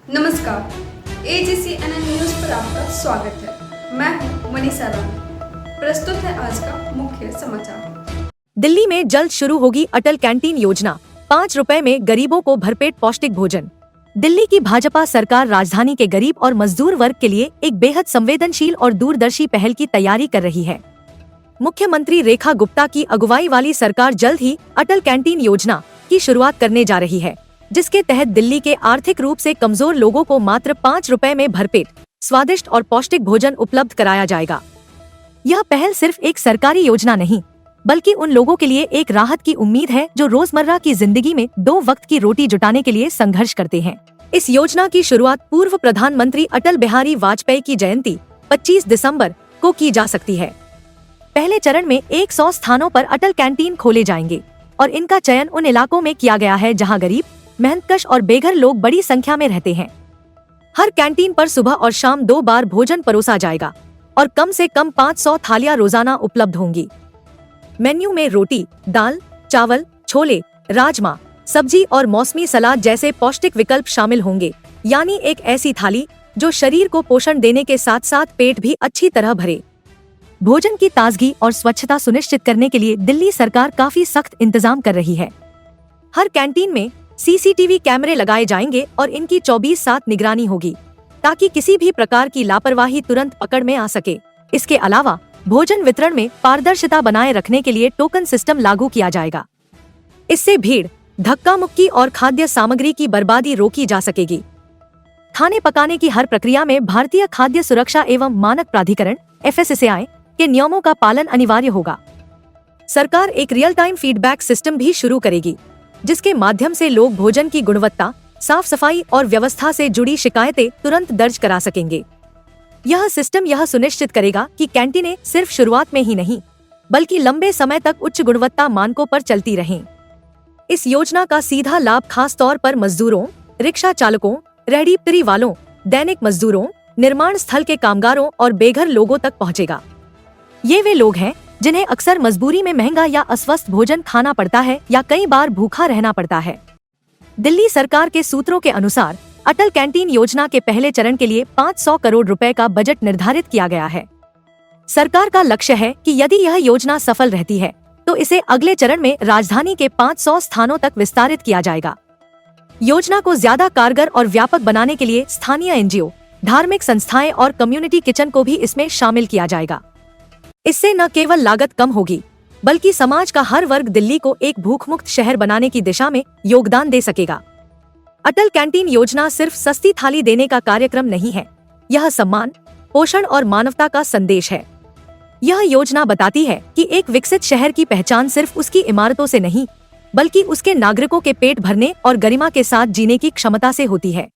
नमस्कार, AGCNN news पर आपका स्वागत है। मैं हूं मनीषा राम। प्रस्तुत है आज का मुख्य समाचार। दिल्ली में जल्द शुरू होगी अटल कैंटीन योजना, 5 रुपए में गरीबों को भरपेट पौष्टिक भोजन। दिल्ली की भाजपा सरकार राजधानी के गरीब और मजदूर वर्ग के लिए एक बेहद संवेदनशील और दूरदर्शी पहल की तैयारी कर रही है। मुख्यमंत्री रेखा गुप्ता की अगुवाई वाली सरकार जल्द ही अटल कैंटीन योजना की शुरुआत करने जा रही है, जिसके तहत दिल्ली के आर्थिक रूप से कमजोर लोगों को मात्र 5 रुपए में भरपेट स्वादिष्ट और पौष्टिक भोजन उपलब्ध कराया जाएगा। यह पहल सिर्फ एक सरकारी योजना नहीं, बल्कि उन लोगों के लिए एक राहत की उम्मीद है जो रोजमर्रा की जिंदगी में 2 वक्त की रोटी जुटाने के लिए संघर्ष करते हैं। इस योजना की शुरुआत पूर्व प्रधानमंत्री अटल बिहारी वाजपेयी की जयंती 25 दिसंबर को की जा सकती है। पहले चरण में 100 स्थानों पर अटल कैंटीन खोले जाएंगे और इनका चयन उन इलाकों में किया गया है जहां गरीब, मेहनतकश और बेघर लोग बड़ी संख्या में रहते हैं। हर कैंटीन पर सुबह और शाम 2 बार भोजन परोसा जाएगा और कम से कम 500 थालियां रोजाना उपलब्ध होंगी। मेन्यू में रोटी, दाल, चावल, छोले, राजमा, सब्जी और मौसमी सलाद जैसे पौष्टिक विकल्प शामिल होंगे, यानी एक ऐसी थाली जो शरीर को पोषण देने के साथ साथ पेट भी अच्छी तरह भरे। भोजन की ताजगी और स्वच्छता सुनिश्चित करने के लिए दिल्ली सरकार काफी सख्त इंतजाम कर रही है। हर कैंटीन में CCTV कैमरे लगाए जाएंगे और इनकी 24/7 निगरानी होगी, ताकि किसी भी प्रकार की लापरवाही तुरंत पकड़ में आ सके। इसके अलावा भोजन वितरण में पारदर्शिता बनाए रखने के लिए टोकन सिस्टम लागू किया जाएगा। इससे भीड़, धक्का मुक्की और खाद्य सामग्री की बर्बादी रोकी जा सकेगी। खाने पकाने की हर प्रक्रिया में भारतीय खाद्य सुरक्षा एवं मानक प्राधिकरण FSSAI के नियमों का पालन अनिवार्य होगा। सरकार एक रियल टाइम फीडबैक सिस्टम भी शुरू करेगी, जिसके माध्यम से लोग भोजन की गुणवत्ता, साफ सफाई और व्यवस्था से जुड़ी शिकायतें तुरंत दर्ज करा सकेंगे। यह सिस्टम यह सुनिश्चित करेगा कि कैंटीनें सिर्फ शुरुआत में ही नहीं, बल्कि लंबे समय तक उच्च गुणवत्ता मानकों पर चलती रहें। इस योजना का सीधा लाभ खास तौर पर मजदूरों, रिक्शा चालकों, रेहड़ी पटरी वालों, दैनिक मजदूरों, निर्माण स्थल के कामगारों और बेघर लोगों तक पहुँचेगा। ये वे लोग हैं जिन्हें अक्सर मजबूरी में महंगा या अस्वस्थ भोजन खाना पड़ता है या कई बार भूखा रहना पड़ता है। दिल्ली सरकार के सूत्रों के अनुसार अटल कैंटीन योजना के पहले चरण के लिए 500 करोड़ रुपए का बजट निर्धारित किया गया है। सरकार का लक्ष्य है कि यदि यह योजना सफल रहती है तो इसे अगले चरण में राजधानी के 500 स्थानों तक विस्तारित किया जाएगा। योजना को ज्यादा कारगर और व्यापक बनाने के लिए स्थानीय NGO, धार्मिक संस्थाएं और कम्युनिटी किचन को भी इसमें शामिल किया जाएगा। इससे न केवल लागत कम होगी, बल्कि समाज का हर वर्ग दिल्ली को एक भूख मुक्त शहर बनाने की दिशा में योगदान दे सकेगा। अटल कैंटीन योजना सिर्फ सस्ती थाली देने का कार्यक्रम नहीं है, यह सम्मान, पोषण और मानवता का संदेश है। यह योजना बताती है कि एक विकसित शहर की पहचान सिर्फ उसकी इमारतों से नहीं, बल्कि उसके नागरिकों के पेट भरने और गरिमा के साथ जीने की क्षमता से होती है।